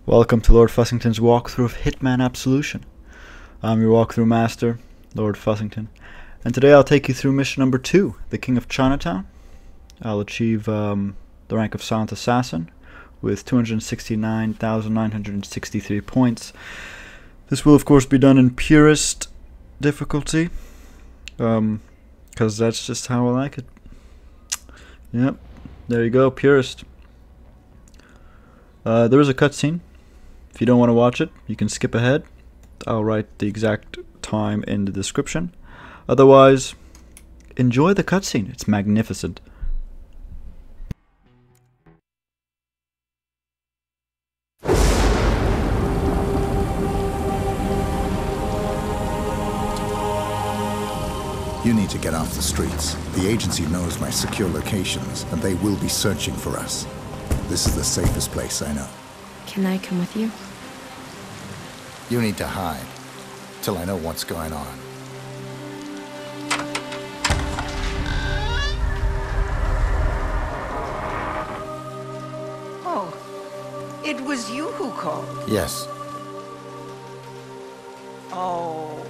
Welcome to Lord Fussington's walkthrough of Hitman Absolution. I'm your walkthrough master, Lord Fussington, and today I'll take you through mission number 2, the King of Chinatown. I'll achieve the rank of Silent Assassin with 269,963 points. This will of course be done in Purist difficulty, because that's just how I like it. Yep, there you go, Purist. There is a cutscene. If you don't want to watch it, you can skip ahead. I'll write the exact time in the description. Otherwise, enjoy the cutscene. It's magnificent. You need to get off the streets. The agency knows my secure locations, and they will be searching for us. This is the safest place I know. Can I come with you? You need to hide, till I know what's going on. Oh, it was you who called? Yes. Oh,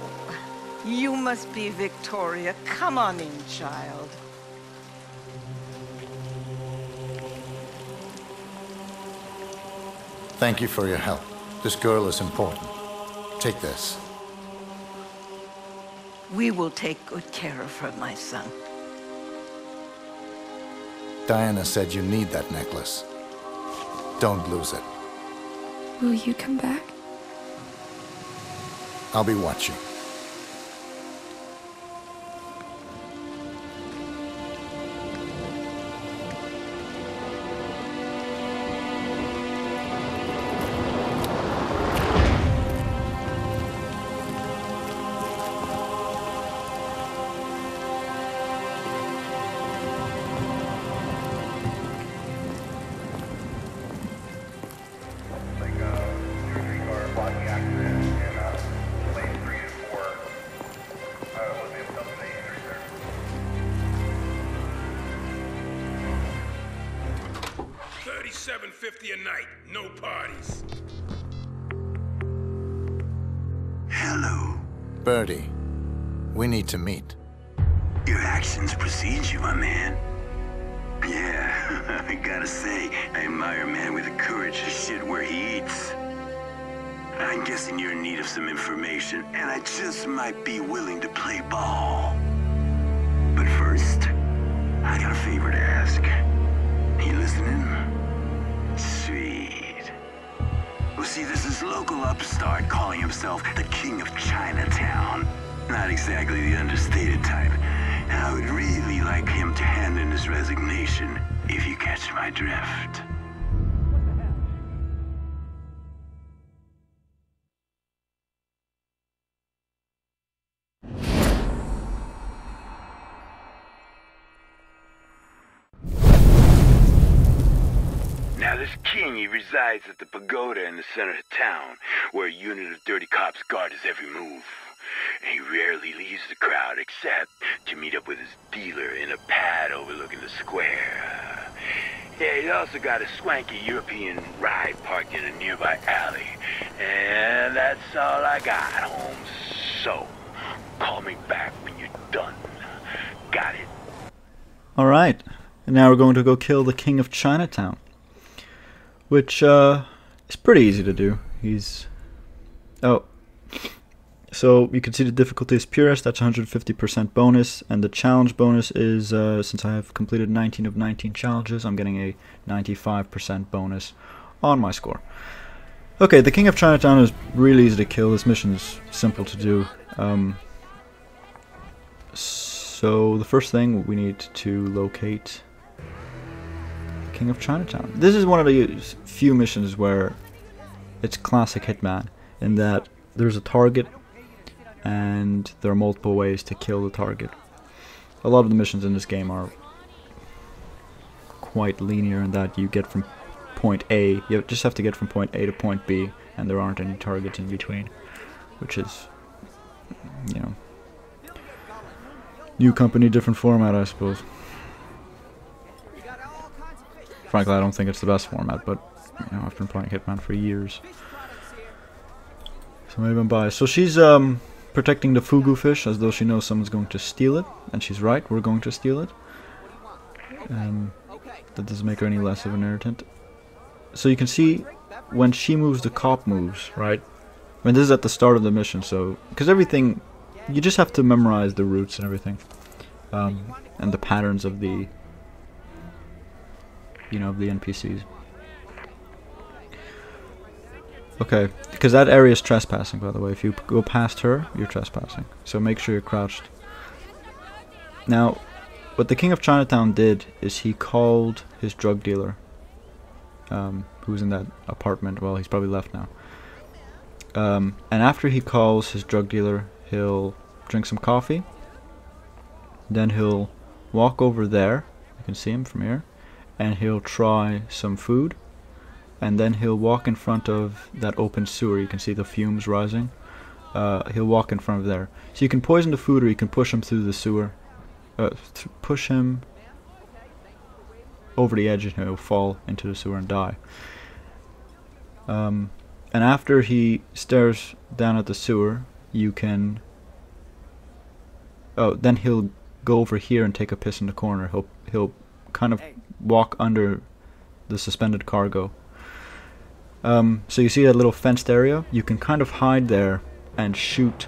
you must be Victoria. Come on in, child. Thank you for your help. This girl is important. Take this. We will take good care of her, my son. Diana said you need that necklace. Don't lose it. Will you come back? I'll be watching. $37.50 a night, no parties. Hello. Birdie, we need to meet. Your actions precede you, my man. Yeah, I gotta say, I admire a man with the courage to shit where he eats. I'm guessing you're in need of some information, and I just might be willing to play ball. But first, I got a favor to ask. You listening? Sweet. Well, see, this is local upstart calling himself the King of Chinatown. Not exactly the understated type. And I would really like him to hand in his resignation, if you catch my drift. Now this king, he resides at the pagoda in the center of town, where a unit of dirty cops guard his every move. And he rarely leaves the crowd except to meet up with his dealer in a pad overlooking the square. Yeah, he's also got a swanky European ride parked in a nearby alley. And that's all I got, Holmes. So, call me back when you're done. Got it? Alright, and now we're going to go kill the King of Chinatown. Which is pretty easy to do. So you can see the difficulty is Purist, that's 150% bonus, and the challenge bonus is, since I have completed 19 of 19 challenges, I'm getting a 95% bonus on my score. Okay, the King of Chinatown is really easy to kill. This mission is simple to do. So the first thing, we need to locate King of Chinatown. This is one of the few missions where it's classic Hitman, in that there's a target and there are multiple ways to kill the target. A lot of the missions in this game are quite linear in that you get from point A, you just have to get from point A to point B, and there aren't any targets in between, which is, you know, new company, different format, I suppose. Frankly, I don't think it's the best format, but You know, I've been playing Hitman for years, so maybe I'm biased. So she's protecting the fugu fish as though she knows someone's going to steal it, and she's right. We're going to steal it. That doesn't make her any less of an irritant. So you can see when she moves, the cop moves, right? I mean, this is at the start of the mission, so because everything, you just have to memorize the routes and everything, and the patterns of the, you know, of the NPCs. Okay, because that area is trespassing, by the way. If you go past her, you're trespassing. So make sure you're crouched. Now, what the King of Chinatown did is he called his drug dealer, who's in that apartment. Well, he's probably left now. And after he calls his drug dealer, he'll drink some coffee. Then he'll walk over there. You can see him from here. And he'll try some food. And then he'll walk in front of that open sewer. You can see the fumes rising. He'll walk in front of there. So you can poison the food, or you can push him through the sewer. Push him over the edge, and he'll fall into the sewer and die. And after he stares down at the sewer, you can... Oh, then he'll go over here and take a piss in the corner. He'll kind of walk under the suspended cargo. So you see that little fenced area? You can kind of hide there and shoot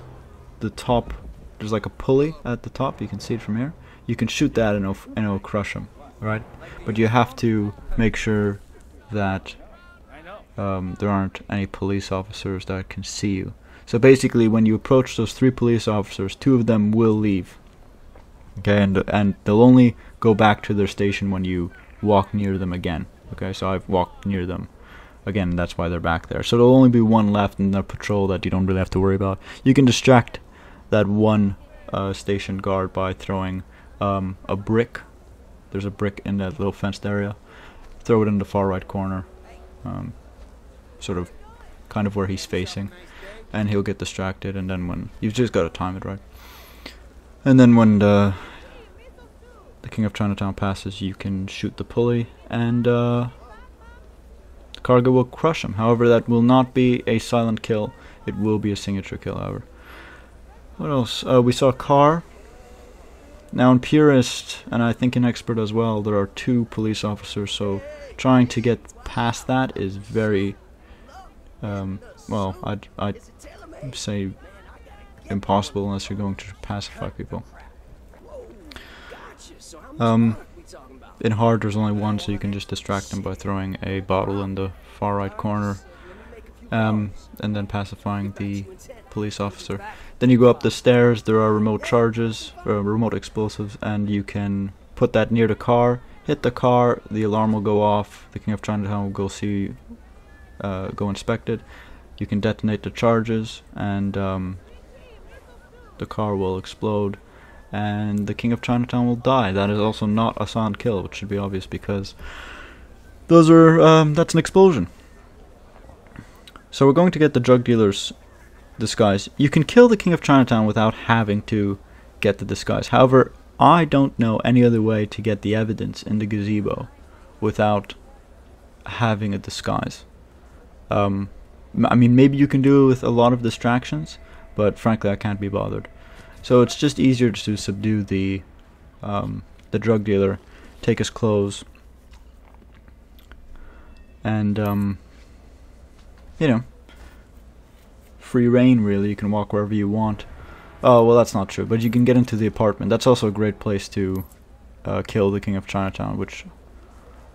the top. There's like a pulley at the top. You can see it from here. You can shoot that and it'll crush him, right? But you have to make sure that there aren't any police officers that can see you. So basically, when you approach those 3 police officers, 2 of them will leave. Okay, and they'll only go back to their station when you walk near them again. Okay, so I've walked near them again, that's why they're back there. So there'll only be 1 left in the patrol that you don't really have to worry about. You can distract that 1 station guard by throwing a brick. There's a brick in that little fenced area. Throw it in the far right corner, sort of kind of where he's facing, and he'll get distracted. And then when you've just got to time it right, and then when the King of Chinatown passes, you can shoot the pulley, and the cargo will crush him. However, that will not be a silent kill. It will be a signature kill, however. What else? We saw a car. Now in Purist, and I think in Expert as well, there are 2 police officers, so trying to get past that is very, well, I'd say impossible unless you're going to pacify people. In hard, there's only 1, so you can just distract them by throwing a bottle in the far right corner, and then pacifying the police officer. Then you go up the stairs. There are remote charges, remote explosives, and you can put that near the car. Hit the car, the alarm will go off. The King of Chinatown will go inspect it. You can detonate the charges, and the car will explode, and the King of Chinatown will die. That is also not a silent kill, which should be obvious because those are that's an explosion. So we're going to get the drug dealer's disguise. You can kill the King of Chinatown without having to get the disguise. However, I don't know any other way to get the evidence in the gazebo without having a disguise. I mean, maybe you can do it with a lot of distractions, but frankly I can't be bothered. So it's just easier to subdue the drug dealer, take his clothes, and you know, free reign really. You can walk wherever you want. Oh, well, that's not true, but you can get into the apartment. That's also a great place to kill the King of Chinatown, which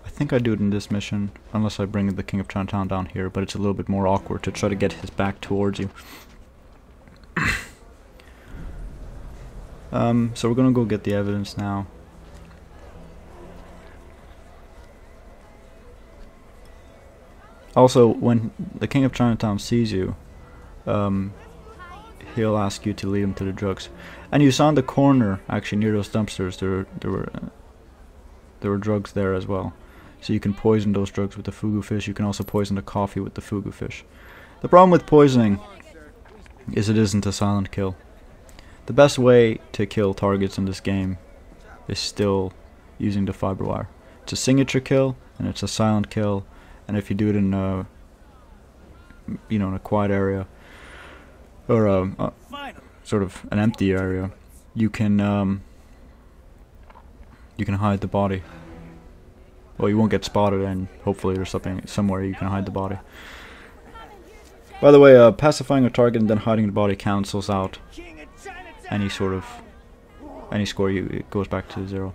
I think I do it in this mission, unless I bring the King of Chinatown down here, but it's a little bit more awkward to try to get his back towards you. So we're gonna go get the evidence now. Also, when the King of Chinatown sees you, he'll ask you to lead him to the drugs. And you saw in the corner, actually near those dumpsters, there were drugs there as well. So you can poison those drugs with the fugu fish. You can also poison the coffee with the fugu fish. The problem with poisoning is it isn't a silent kill. The best way to kill targets in this game is still using the fiber wire. It's a signature kill, and it's a silent kill, and if you do it in a, you know, in a quiet area or a sort of an empty area, you can hide the body. Well, you won't get spotted, and hopefully there's something somewhere you can hide the body. By the way, pacifying a target and then hiding the body cancels out any sort of score. It goes back to 0.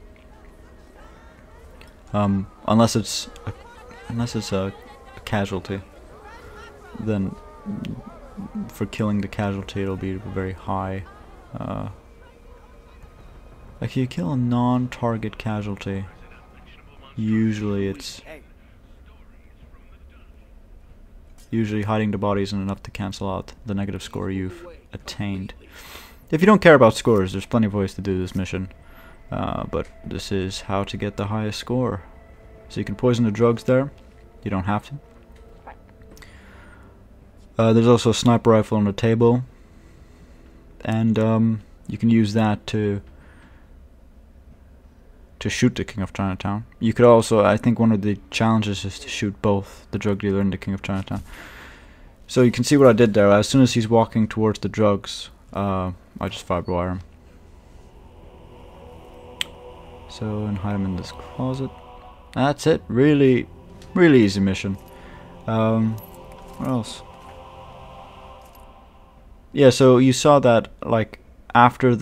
Unless it's a casualty, then for killing the casualty it'll be very high. Like if you kill a non-target casualty, usually hiding the body isn't enough to cancel out the negative score you've attained. If you don't care about scores, there's plenty of ways to do this mission, but this is how to get the highest score. So you can poison the drugs there. You don't have to. There's also a sniper rifle on the table, and you can use that to shoot the King of Chinatown. You could also, I think one of the challenges is to shoot both the drug dealer and the King of Chinatown. So you can see what I did there. As soon as he's walking towards the drugs, I just fired wire him. So, and hide him in this closet. That's it. Really, really easy mission. What else? Yeah, so you saw that, like, after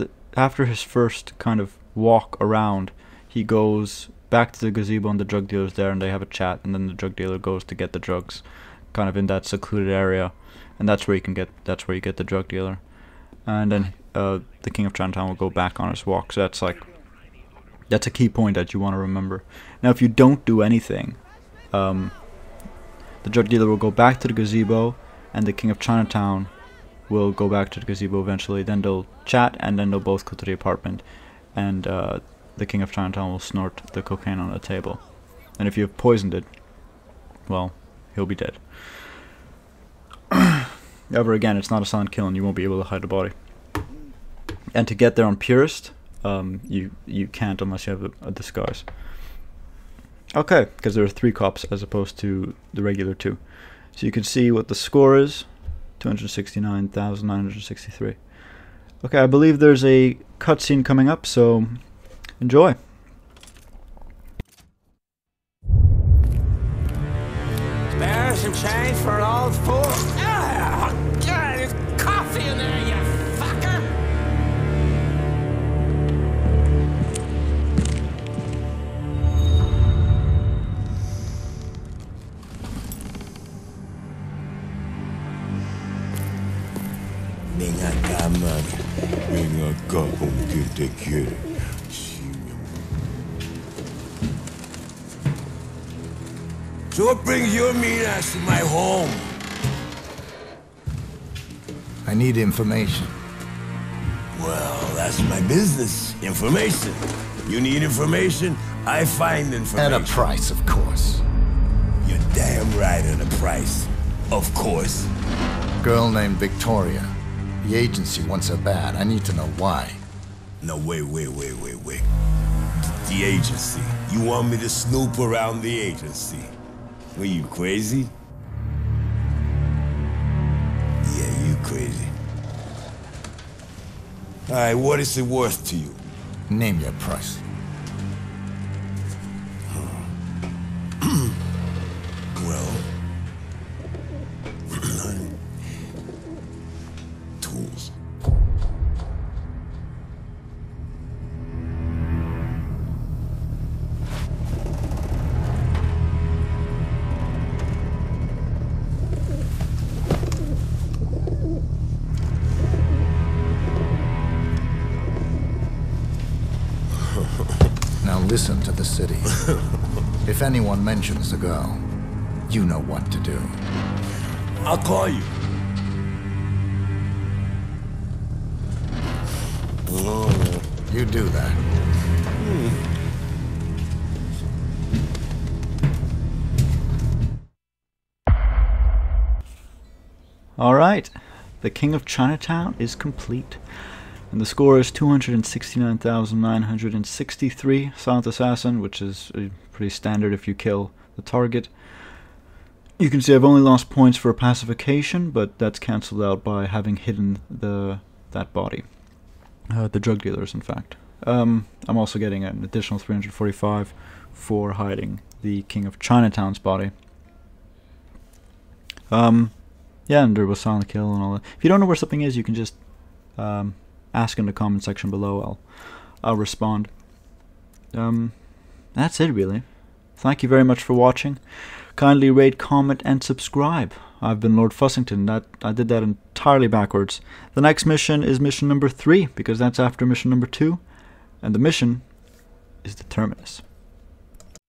his first kind of walk around, he goes back to the gazebo and the drug dealer's there, and they have a chat, and then the drug dealer goes to get the drugs, kind of in that secluded area, and that's where you get the drug dealer, and then the King of Chinatown will go back on his walk. So that's a key point that you want to remember. Now, if you don't do anything, the drug dealer will go back to the gazebo, and the King of Chinatown will go back to the gazebo eventually. Then they'll chat, and then they'll both go to the apartment, and the King of Chinatown will snort the cocaine on the table. And if you've poisoned it, well, he'll be dead. However, again, it's not a silent kill, and you won't be able to hide the body. And to get there on Purist, you can't unless you have a disguise. Okay, because there are 3 cops as opposed to the regular 2. So you can see what the score is, 269,963. Okay, I believe there's a cutscene coming up, so enjoy. Spare some change for an old fool? Ah, God, there's coffee in there, you fucker! Minha cama, minha cama, que te quiere. So what brings your mean ass to my home? I need information. Well, that's my business. Information. You need information, I find information. At a price, of course. You're damn right at a price. Of course. Girl named Victoria. The agency wants her bad. I need to know why. No, wait. The agency. You want me to snoop around the agency? Were you crazy? Yeah, you crazy. Alright, what is it worth to you? Name your price. Well... tools. Now listen to the city. If anyone mentions the girl, you know what to do. I'll call you. You do that. Alright, the King of Chinatown is complete. And the score is 269,963 Silent Assassin, which is pretty standard if you kill the target. You can see I've only lost points for pacification, but that's cancelled out by having hidden that body. The drug dealers, in fact. I'm also getting an additional 345 for hiding the King of Chinatown's body. Yeah, and there was silent kill and all that. If you don't know where something is, you can just ask in the comment section below. I'll respond. That's it, really. Thank you very much for watching. Kindly rate, comment, and subscribe. I've been Lord Fussington. I did that entirely backwards. The next mission is mission number 3, because that's after mission number 2, and the mission is the Terminus.